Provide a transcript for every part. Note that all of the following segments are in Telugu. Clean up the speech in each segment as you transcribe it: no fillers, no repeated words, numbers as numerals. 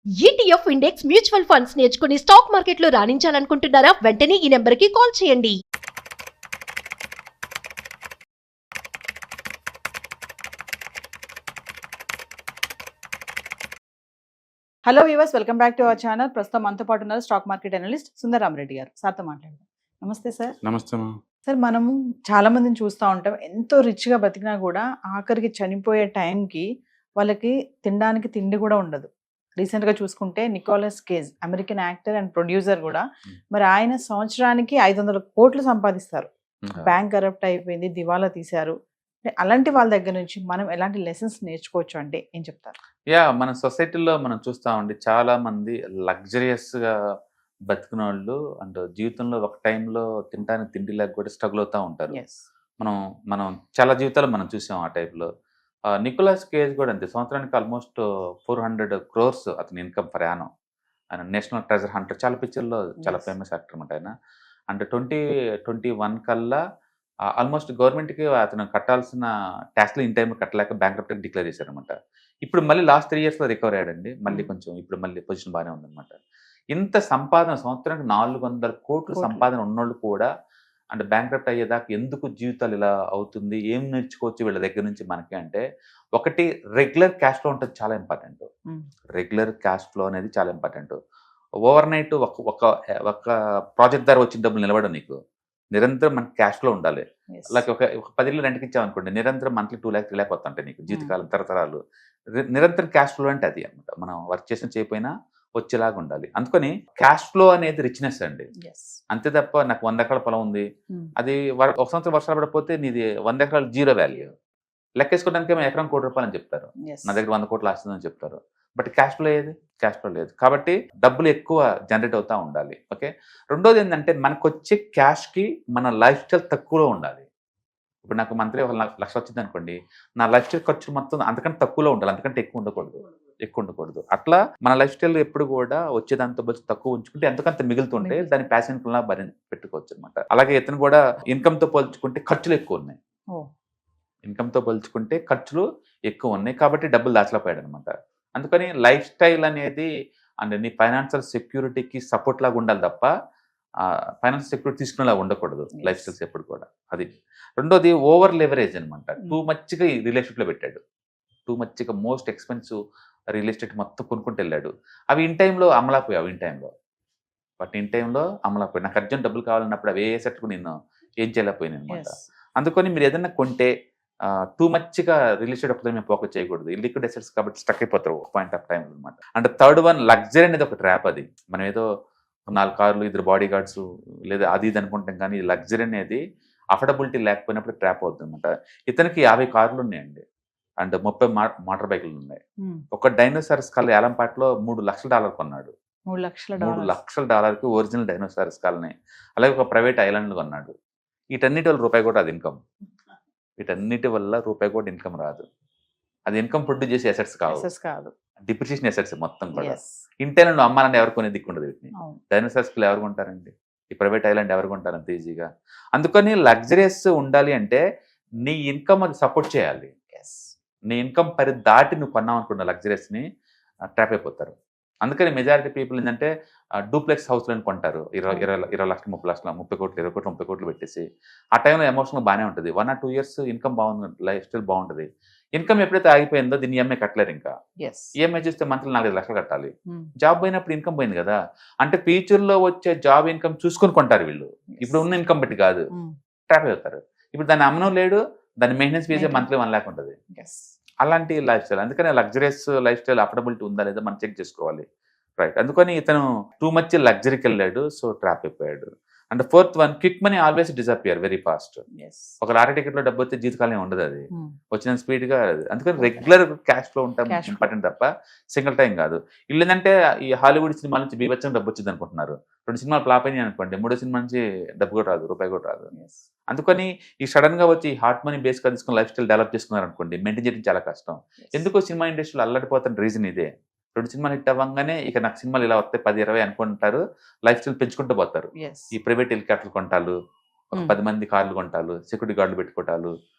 ఈటీఎఫ్ ఇండెక్స్ మ్యూచువల్ ఫండ్స్ నేర్చుకుని స్టాక్ మార్కెట్లో రాణించాలనుకుంటున్నారా? వెంటనే ఈ నెంబర్కి కాల్ చేయండి. Hello viewers, welcome back to our channel. ప్రస్తుతం మనతో పాటు ఉన్నారు స్టాక్ మార్కెట్ అనలిస్ట్ సుందరరామరెడ్డి గారు. సార్తో మాట్లాడదాం. నమస్తే సార్. నమస్తే. సార్, మనము చాలా మందిని చూస్తూ ఉంటాం, ఎంతో రిచ్గా బతికినా కూడా ఆఖరికి చనిపోయే టైంకి వాళ్ళకి తినడానికి తిండి కూడా ఉండదు. రీసెంట్గా చూసుకుంటే Nicolas Cage, American actor and producer కూడా, మరి ఆయన సంవత్సరానికి 500 కోట్లు సంపాదిస్తారు. బ్యాంక్ కరప్ట్ అయిపోయింది, దివాలా తీశారు. అలాంటి వాళ్ళ దగ్గర నుంచి మనం ఎలాంటి లెసన్స్ నేర్చుకోవచ్చు అంటే ఏం చెప్తారు? మన సొసైటీలో మనం చూస్తామండి, చాలా మంది లగ్జరియస్గా బతికిన వాళ్ళు అండ్ జీవితంలో ఒక టైంలో తినడానికి తిండి లేక కూడా స్ట్రగుల్ అవుతూ ఉంటారు. మనం మనం చాలా జీవితాలు మనం చూసాం ఆ టైప్లో. నికోలస్ కేజ్ కూడా అంతే. సంవత్సరానికి ఆల్మోస్ట్ 400 crores అతని ఇన్కమ్ పర్ యానం. ఆయన నేషనల్ ట్రెజర్ హంటర్, చాలా పిక్చర్లో చాలా ఫేమస్ యాక్టర్ అనమాట ఆయన. అండ్ 2021 కల్లా ఆల్మోస్ట్ గవర్నమెంట్కి అతను కట్టాల్సిన ట్యాక్స్లు ఇన్ టైం కట్టలేక బ్యాంక్రప్ట్ డిక్లేర్ చేశారనమాట. ఇప్పుడు మళ్ళీ లాస్ట్ 3 yearsలో రికవర్ అయ్యాడండి. మళ్ళీ కొంచెం ఇప్పుడు మళ్ళీ పొజిషన్ బాగానే ఉందన్నమాట. ఇంత సంపాదన, సంవత్సరానికి 400 కోట్లు సంపాదన ఉన్నోళ్ళు కూడా అంటే బ్యాంక్రప్ట్ అయ్యేదాకా ఎందుకు జీవితాలు ఇలా అవుతుంది, ఏం నేర్చుకోవచ్చు వీళ్ళ దగ్గర నుంచి మనకి అంటే, ఒకటి రెగ్యులర్ క్యాష్ ఫ్లో ఉంటుంది, చాలా ఇంపార్టెంట్. రెగ్యులర్ క్యాష్ ఫ్లో అనేది చాలా ఇంపార్టెంట్. ఓవర్ నైట్ ఒక ప్రాజెక్ట్ ద్వారా వచ్చిన డబ్బులు నిలబడవు నీకు. నిరంతరం మనకి క్యాష్ ఫ్లో ఉండాలి. అలాగే ఒక 10 ఇళ్ళు రెంట్కి ఇచ్చామనుకోండి, నిరంతరం మంత్లీ 2 lakhs 3 lakhs వస్తుంటాయి నీకు జీవితకాలం తరతరాలు. నిరంతరం క్యాష్ ఫ్లో అంటే అది అనమాట. మనం వర్క్ చేసిన చేయకపోయినా వచ్చేలాగా ఉండాలి. అందుకని క్యాష్ ఫ్లో అనేది రిచ్నెస్ అండి. అంతే తప్ప నాకు 100 ఎకరాల పొలం ఉంది, అది ఒక సంవత్సరం వర్షాలు పడిపోతే నీది 100 ఎకరాలు జీరో వాల్యూ. లెక్కేసుకోవడానికి ఏమో ఎకరం ₹1 అని చెప్తారు, నా దగ్గర 100 కోట్లు ఆస్తుందని చెప్తారు. బట్ క్యాష్ ఫ్లో ఏది? క్యాష్ ఫ్లో లేదు. కాబట్టి డబ్బులు ఎక్కువ జనరేట్ అవుతూ ఉండాలి. ఓకే. రెండోది ఏంటంటే, మనకు వచ్చే క్యాష్కి మన లైఫ్ స్టైల్ తక్కువలో ఉండాలి. ఇప్పుడు నాకు మంత్లీ 1,00,000 వచ్చింది అనుకోండి, నా లైఫ్ స్టైల్ ఖర్చు మొత్తం అంతకంటే తక్కువలో ఉండాలి, అంతకంటే ఎక్కువ ఉండకూడదు. అట్లా మన లైఫ్ స్టైల్ ఎప్పుడు కూడా వచ్చేదాంతో బట్టి తక్కువ ఉంచుకుంటే ఎంతకంత మిగులుతుంటే దాని ప్యాషన్ పెట్టుకోవచ్చు అనమాట. అలాగే ఇతను కూడా ఇన్కమ్తో పోల్చుకుంటే ఖర్చులు ఎక్కువ ఉన్నాయి. ఇన్కమ్తో పోల్చుకుంటే ఖర్చులు ఎక్కువ ఉన్నాయి, కాబట్టి డబ్బులు దాచలేకపోయాడు అనమాట. అందుకని లైఫ్ స్టైల్ అనేది అంటే నీ ఫైనాన్షియల్ సెక్యూరిటీకి సపోర్ట్ లాగా ఉండాలి తప్ప ఫైనాన్షియల్ సెక్యూరిటీ తీసుకునేలా ఉండకూడదు లైఫ్ స్టైల్స్ ఎప్పుడు కూడా. అది. రెండోది ఓవర్ లెవరేజ్ అనమాట. టూ మచ్గా ఈ రిలేషన్షిప్లో పెట్టాడు. టూ మచ్గా మోస్ట్ ఎక్స్పెన్సివ్ రియల్ ఎస్టేట్ మొత్తం కొనుక్కుంటూ వెళ్ళాడు. అవి ఇన్ టైంలో అమలాపోయావు. నాకు అర్జెంట్ డబ్బులు కావాలన్నప్పుడు అవి ఏ సెట్ నేను ఏం చేయలేకపోయాను అనమాట. అందుకని మీరు ఏదైనా కొంటే టూ మచ్గా రియల్ ఎస్టేట్ ఒకటి మేము ఫోకస్ చేయకూడదు. లిక్విడ్ అసెట్స్ కాబట్టి స్టక్ అయిపోతారు ఒక పాయింట్ ఆఫ్ టైం అనమాట. అండ్ థర్డ్ వన్, లగ్జరీ అనేది ఒక ట్రాప్. అది మనం ఏదో 4 కార్లు 2 బాడీ గార్డ్స్ లేదా అది ఇది అనుకుంటాం, కానీ లగ్జరీ అనేది అఫోర్డబిలిటీ లేకపోయినప్పుడు ట్రాప్ అవుతుంది అనమాట. ఇతనికి 50 కార్లు ఉన్నాయండి అండ్ 30 మోటార్ బైకులు ఉన్నాయి. ఒక డైనోసార్ స్కల్ ఏలంపాట్లో $3 లక్షలు కొన్నాడు. $3 లక్షలకి ఒరిజినల్ డైనోసార్ స్కల్ని. అలాగే ఒక ప్రైవేట్ ఐలాండ్ కొన్నాడు. వీటన్నిటి వల్ల రూపాయి కూడా అది ఇన్కమ్. వీటన్నిటి వల్ల రూపాయి కూడా ఇన్కమ్ రాదు. అది ఇన్కమ్ ప్రొడ్యూస్ చేసే అసెట్స్ కాదు, డిప్రిసియేషన్ అసెట్స్ మొత్తం కూడా. ఇంటైనా నువ్వు అమ్మాలంటే ఎవరు కొనే దిక్కు ఉండదు. వీటిని డైనోసార్ స్కల్ ఎవరు కొంటారండి? ఈ ప్రైవేట్ ఐలాండ్ ఎవరు కొంటారు అంత ఈజీగా? అందుకని లగ్జరియస్ ఉండాలి అంటే నీ ఇన్కమ్ అది సపోర్ట్ చేయాలి. నీ ఇన్కమ్ పరిధి దాటి నువ్వు కొన్నావు అనుకున్న లగ్జరీస్ని ట్రాప్ అయిపోతారు. అందుకని మెజారిటీ పీపుల్ ఏంటంటే డూప్లెక్స్ హౌస్లను కొంటారు. 20 లక్షలు 30 లక్షలు 30 కోట్లు 20 కోట్లు 30 కోట్లు పెట్టేసి. ఆ టైంలో ఎమోషనల్ బాగానే ఉంటుంది. 1 or 2 years ఇన్కమ్ బాగుంది, లైఫ్ స్టైల్ బాగుంటుంది. ఇన్కమ్ ఎప్పుడైతే ఆగిపోయిందో దీన్ని ఈఎంఐ కట్టలేరు. ఇంకా ఈఎంఐ చూస్తే మంత్లీ 4-5 లక్షలు కట్టాలి. జాబ్ పోయినప్పుడు ఇన్కమ్ పోయింది కదా. అంటే ఫ్యూచర్లో వచ్చే జాబ్ ఇన్కమ్ చూసుకొని కొంటారు వీళ్ళు, ఇప్పుడు ఉన్న ఇన్కమ్ బట్టి కాదు. ట్రాప్ అవుతారు. ఇప్పుడు దాన్ని అమ్మనం లేడు, దాని మెయింటెనెన్స్ ఫీజే మంత్లీ 1 lakh ఉంటుంది. అలాంటి లైఫ్ స్టైల్. అందుకని లగ్జరియస్ లైఫ్ స్టైల్ అఫోర్డబిలిటీ ఉందా లేదా మనం చెక్ చేసుకోవాలి. రైట్. అందుకని ఇతను టూ మచ్ లగ్జరీకి వెళ్ళాడు, సో ట్రాప్ అయిపోయాడు. And fourth one, quick money always disappear very fast. ఒక లారీ టికెట్లో డబ్బు వస్తే జీవితకాలం ఉండదు, అది వచ్చిన స్పీడ్గా. అందుకని రెగ్యులర్ క్యాష్ ఫ్లో ఉంటాం ఇంపార్టెంట్ తప్ప సింగిల్ టైం కాదు. ఇల్లు ఏంటంటే ఈ హాలీవుడ్ సినిమాల నుంచి బీభత్సం డబ్బు వచ్చింది అనుకుంటున్నారు. 2 సినిమాలు ఫ్లాప్ అయినాయి అనుకోండి, 3వ సినిమా నుంచి డబ్బు కూడా రాదు, రూపాయి కూడా రాదు. అందుకని ఈ సడన్ గా వచ్చి హార్ట్ మనీ బేస్గా తీసుకుని లైఫ్ స్టైల్ డెవలప్ చేసుకున్నారు అనుకోండి, మెయింటైన్ చేయడం చాలా కష్టం. ఎందుకో సినిమా ఇండస్ట్రీలో అల్లడిపోతున్న రీజన్ ఇదే. 2 సినిమాలు హిట్ అవ్వగానే ఇక నాకు సినిమాలు ఇలా వస్తాయి 10-20 అనుకుంటారు, లైఫ్ స్టైల్ పెంచుకుంటూ పోతారు. ఈ ప్రైవేట్ హెలికాప్టర్లు కొంటాలు, ఒక 10 మంది కార్లు కొంటాలు, సెక్యూరిటీ గార్డులు పెట్టుకోవటాలు,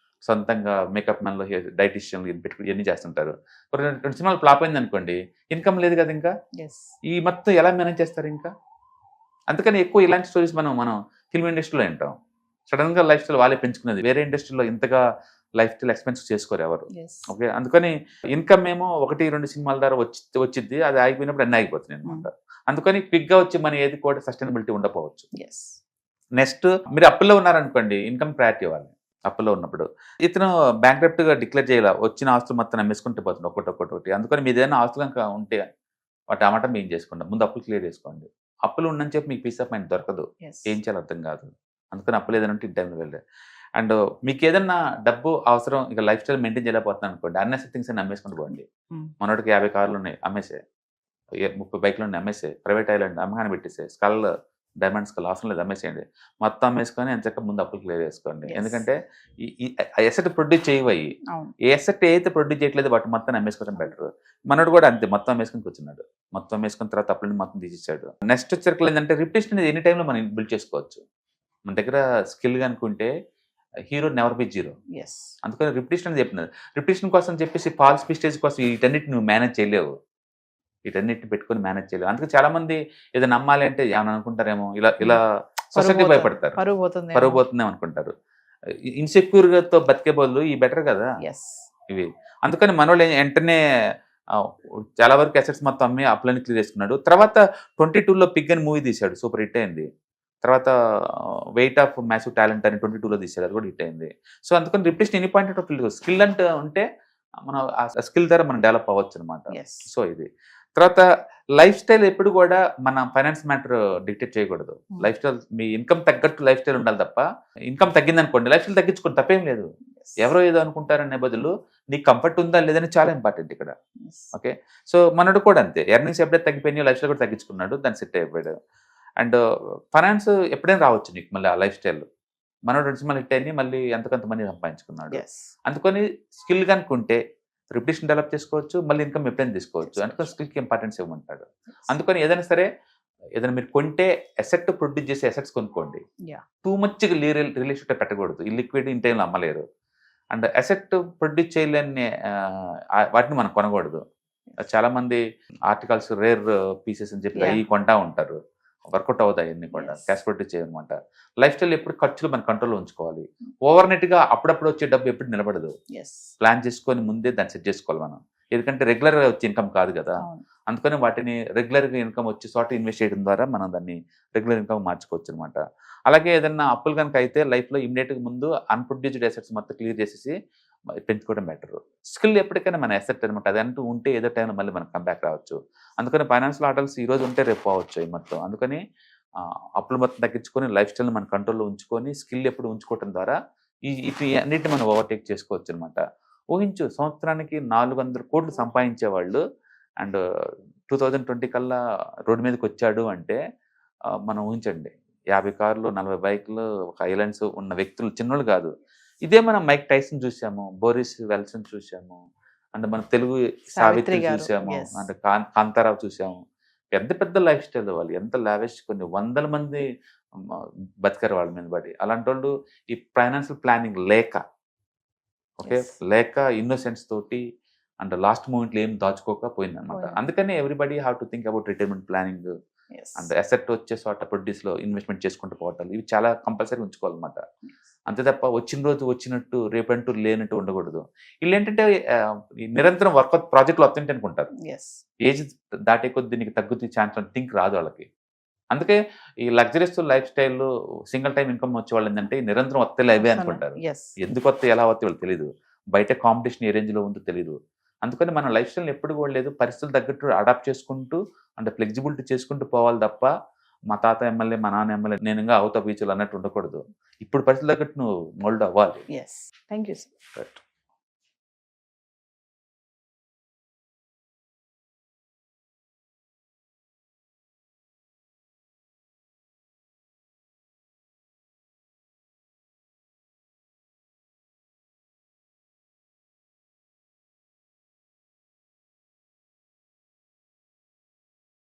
సొంతంగా మేకప్ మ్యాన్లో డైటిషియన్లు పెట్టుకుని ఇవన్నీ చేస్తుంటారు. ఒక 2 సినిమాలు ఫ్లాప్ అయింది అనుకోండి, ఇన్కమ్ లేదు కదా ఇంకా. ఎస్ ఈ మొత్తం ఎలా మేనేజ్ చేస్తారు ఇంకా? అందుకని ఎక్కువ ఇలాంటి స్టోరీస్ మనం ఫిల్మ్ ఇండస్ట్రీలో వింటాం. సడన్గా లైఫ్ స్టైల్ వాళ్ళే పెంచుకునేది. వేరే ఇండస్ట్రీలో ఇంతగా లైఫ్ స్టైల్ ఎక్స్పెన్స్ చేసుకోరు ఎవరు. ఎస్ ఓకే, అందుకని ఇన్కమ్ ఏమో 1-2 సినిమాల ద్వారా వచ్చిద్ది, అది ఆగిపోయినప్పుడు అన్నీ ఆగిపోతున్నాయి అనమాట. అందుకని క్విక్గా వచ్చే మన ఏది కూడా సస్టైనబిలిటీ ఉండకపోవచ్చు. ఎస్ నెక్స్ట్ మీరు అప్పుల్లో ఉన్నారనుకోండి, ఇన్కమ్ ప్రయారిటీ ఇవ్వాలి. అప్పుల్లో ఉన్నప్పుడు ఇతను బ్యాంక్రప్ట్గా డిక్లేర్ చేయాలి, వచ్చిన ఆస్తులు మొత్తం అమ్మేసుకుంటూ పోతుంది ఒక్కొక్కటి. అందుకని మీద ఏదైనా ఆస్తులు కనుక ఉంటే వాటి అమ్మటం ఏం చేసుకోండి, ముందు అప్పులు క్లియర్ చేసుకోండి. అప్పులు ఉండని చెప్పి మీకు పీస్ ఆఫ్ మైండ్ దొరకదు, ఎస్ ఏం చేయాలో అర్థం కాదు. అందుకని అప్పులు ఏదైనా ఉంటే టైంలో వెళ్ళే. అండ్ మీకు ఏదన్నా డబ్బు అవసరం, ఇక లైఫ్ స్టైల్ మెయింటైన్ చేయలేకపోతున్నాను అనుకోండి, అన్నెసరీ థింగ్స్ అన్ని అమ్మేసుకుంటూ పోండి. మనోడికి 50 కార్లు ఉన్నాయి అమ్మేసే, 30 బైక్లు ఉన్నాయి అమ్మేసే, ప్రైవేట్ ఐలాండ్ అమ్మకాన్ని పెట్టేసే, స్కల్ డైమండ్ స్కల్ అవసరం లేదు అమ్మేసేయండి. మొత్తం అమ్మేసుకొని ఎంచక్క ముందు అప్పులు క్లియర్ చేసుకోండి. Yes. ఎందుకంటే ఈ ఎసెట్ ప్రొడ్యూస్ చేయవయి, అవును ఏ ఎసెట్ ఏదైతే ప్రొడ్యూస్ చేయట్లేదు వాటి మొత్తం అమ్మేసుకోవడం బెటర్. మనోడు కూడా అంతే, మొత్తం అమ్మేసుకొని కూర్చున్నాడు. మొత్తం అమ్మేసుకున్న తర్వాత అప్పులని మొత్తం తీసేసాడు. నెక్స్ట్ సర్కిల్ ఏంటంటే రిపిటేషన్ అనేది ఎనీ టైంలో మనం బిల్డ్ చేసుకోవచ్చు. మన దగ్గర స్కిల్ అనుకుంటే hero never be zero. Yes అందుకని రిపిటేషన్ అని చెప్తున్నారు. రిపిటేషన్ కోసం చెప్పేసి ఫాల్స్ మిస్టేజ్ కోసం వీటన్నిటి నువ్వు మేనేజ్ చేయలేవు, వీటన్నిటిని పెట్టుకొని మేనేజ్ చేయలేవు. అందుకే చాలా మంది ఏదో నమ్మాలి అంటే ఏమైనా అనుకుంటారేమో, ఇలా సొసైటీ భయపడతారు, పరువు పోతుంది పరుగు పోతుందేమో అనుకుంటారు. ఇన్సెక్యూర్తో బతికే బదులు ఈ బెటర్ కదా ఎస్ ఇవి. అందుకని మనోళ్ళు వెంటనే చాలా వరకు అసెట్స్ మొత్తం అమ్మి అప్పులని క్లియర్ చేసుకున్నాడు. తర్వాత 22లో పిగ్ అని మూవీ తీశాడు, సూపర్ హిట్ అయింది. తర్వాత వెయిట్ ఆఫ్ మ్యాసివ్ టాలెంట్ అని 22లో తీశాడు, అది కూడా హిట్ అయింది. సో అందుకని repetition any point of view skill అంటే ఉంటే మనం ఆ స్కిల్ ద్వారా మనం డెవలప్ అవ్వచ్చు అనమాట. ఎస్ సో ఇది. తర్వాత లైఫ్ స్టైల్ ఎప్పుడు కూడా మన ఫైనాన్స్ మ్యాటర్ డిక్టేట్ చేయకూడదు. లైఫ్ స్టైల్ మీ ఇన్కమ్ తగ్గట్టు లైఫ్ స్టైల్ ఉండాలి తప్ప, ఇన్కమ్ తగ్గింది అనుకోండి లైఫ్ స్టైల్ తగ్గించుకోండి, తప్పేం లేదు. ఎవరో ఏదో అనుకుంటారనే బదులు నీకు కంఫర్ట్ ఉందా లేదని చాలా ఇంపార్టెంట్ ఇక్కడ. ఓకే, సో మనడు కూడా అంతే, ఎర్నింగ్స్ ఎప్పుడైతే తగ్గిపోయినాయో లైఫ్ స్టైల్ కూడా తగ్గించుకున్నాడు, దాన్ని సెట్ అయిపోయాడు. అండ్ ఫైనాన్స్ ఎప్పుడైనా రావచ్చు నీకు మళ్ళీ ఆ లైఫ్ స్టైల్. మనోడు 2 సినిమాలు హిట్ అయ్యి మళ్ళీ ఎంతకంత మంది సంపాదించుకున్నాడు. ఎస్ అందుకని స్కిల్ కనుకుంటే రిపిటేషన్ డెవలప్ చేసుకోవచ్చు, మళ్ళీ ఇన్కమ్ ఎప్పుడైనా తీసుకోవచ్చు. అందుకని స్కిల్కి ఇంపార్టెన్స్ ఇవ్వమంటాడు. అందుకని ఏదైనా సరే, ఏదైనా మీరు కొంటే అసెట్ ప్రొడ్యూస్ చేసే అసెట్స్ కొనుక్కోండి. Yeah. టూ మచ్ రిలేషన్ పెట్టకూడదు, ఇల్లిక్విడ్ ఇన్ టైంలో అమ్మలేరు. అండ్ అసెట్ ప్రొడ్యూస్ చేయలేని వాటిని మనం కొనకూడదు. చాలా మంది ఆర్టికల్స్ రేర్ పీసెస్ అని చెప్పి అవి కొంటా ఉంటారు, వర్కౌట్ అవుతాయి అన్ని కూడా, Yes. క్యాష్ ప్రొడ్యూస్ చేయమన్నమాట. లైఫ్ స్టైల్ ఎప్పుడు ఖర్చులు మన కంట్రోల్లో ఉంచుకోవాలి. ఓవర్ నైట్గా అప్పుడప్పుడు వచ్చే డబ్బు ఎప్పుడు నిలబడదు, ఎస్ ప్లాన్ చేసుకొని ముందే దాన్ని సెట్ చేసుకోవాలి మనం. ఎందుకంటే రెగ్యులర్గా వచ్చే ఇన్కమ్ కాదు కదా. అవును అందుకని వాటిని రెగ్యులర్గా ఇన్కమ్ వచ్చే చోట ఇన్వెస్ట్ చేయడం ద్వారా మనం దాన్ని రెగ్యులర్ ఇన్కమ్ మార్చుకోవచ్చు అనమాట. అలాగే ఏదైనా అప్పులు కనుక అయితే లైఫ్లో ఇమీడియట్గా ముందు అన్ప్రొడ్యూస్డ్ అసెట్స్ మొత్తం క్లియర్ చేసేసి పెంచుకోవడం బెటర్. స్కిల్ ఎప్పటికైనా మన అసెట్ అనమాట, అది అంటూ ఉంటే ఏదో టైంలో మళ్ళీ మనం కంబ్యాక్ రావచ్చు. అందుకని ఫైనాన్షియల్ ఆర్డర్స్ ఈ రోజు ఉంటే రేపు పోవచ్చు ఈ మొత్తం. అందుకని అప్పులు మొత్తం తగ్గించుకొని లైఫ్ స్టైల్ని మన కంట్రోల్లో ఉంచుకొని స్కిల్ ఎప్పుడు ఉంచుకోవడం ద్వారా ఇటు అన్నిటిని మనం ఓవర్టేక్ చేసుకోవచ్చు అనమాట. ఊహించు, సంవత్సరానికి 400 కోట్లు సంపాదించే వాళ్ళు అండ్ 2020 కల్లా రోడ్డు మీదకి వచ్చాడు అంటే మనం ఊహించండి, 50 కార్లు 40 బైక్లు ఒక ఐలాండ్స్ ఉన్న వ్యక్తులు చిన్నోళ్ళు కాదు. ఇదే మనం మైక్ టైసన్ చూసాము, బోరిస్ వెల్సన్ చూసాము, అండ్ మన తెలుగు సావిత్రి గారు, చూసాము, yes. అంటే కాంతారావు చూసాము. పెద్ద పెద్ద లైఫ్ స్టైల్ వాళ్ళు, ఎంత లావిష్, కొన్ని 100 మంది బతికారు వాళ్ళ మీద పడి. అలాంటి వాళ్ళు ఈ ఫైనాన్షియల్ ప్లానింగ్ లేక, ఓకే, Yes. లేక ఇన్నోసెన్స్ తోటి అండ్ లాస్ట్ మూమెంట్లో ఏం దాచుకోకపోయింది అనమాట. పోయింది. అందుకని everybody have to think about retirement planning yes and asset వచ్చే చోట ప్రొడ్యూస్లో ఇన్వెస్ట్మెంట్ చేసుకుంటూ పోవటాలు, ఇవి చాలా కంపల్సరీ ఉంచుకోవాలన్నమాట. అంతే తప్ప వచ్చిన రోజు వచ్చినట్టు రేపంటూ లేనట్టు ఉండకూడదు. వీళ్ళు ఏంటంటే నిరంతరం వర్కౌట్ ప్రాజెక్టులు వస్తుంటే అనుకుంటారు, ఎస్ ఏజ్ దాటే కొద్ది నీకు తగ్గుతుంది ఛాన్స్ అని థింక్ రాదు వాళ్ళకి. అందుకే ఈ luxuries life style single time income వచ్చే వాళ్ళు ఏంటంటే ఈ నిరంతరం వస్తే అవే అనుకుంటారు. ఎస్ ఎందుకు వస్తే ఎలా వస్తే వాళ్ళు తెలియదు, బయట కాంపిటీషన్ ఏ రేంజ్లో ఉందో తెలియదు. అందుకని మన లైఫ్ స్టైల్ ఎప్పుడు కూడా లేదు, పరిస్థితులు తగ్గట్టు అడాప్ట్ చేసుకుంటూ అంటే ఫ్లెక్సిబిలిటీ చేసుకుంటూ పోవాలి తప్ప మా తాత ఎమ్మెల్యే మా నాన్న ఎమ్మెల్యే నేను ఇంకా అవుతా బీచ్లు అన్నట్టు ఉండకూడదు. ఇప్పుడు పరిస్థితులు తగ్గట్టు నువ్వు మోల్డ్ అవ్వాలి. Yes thank you sir. Right.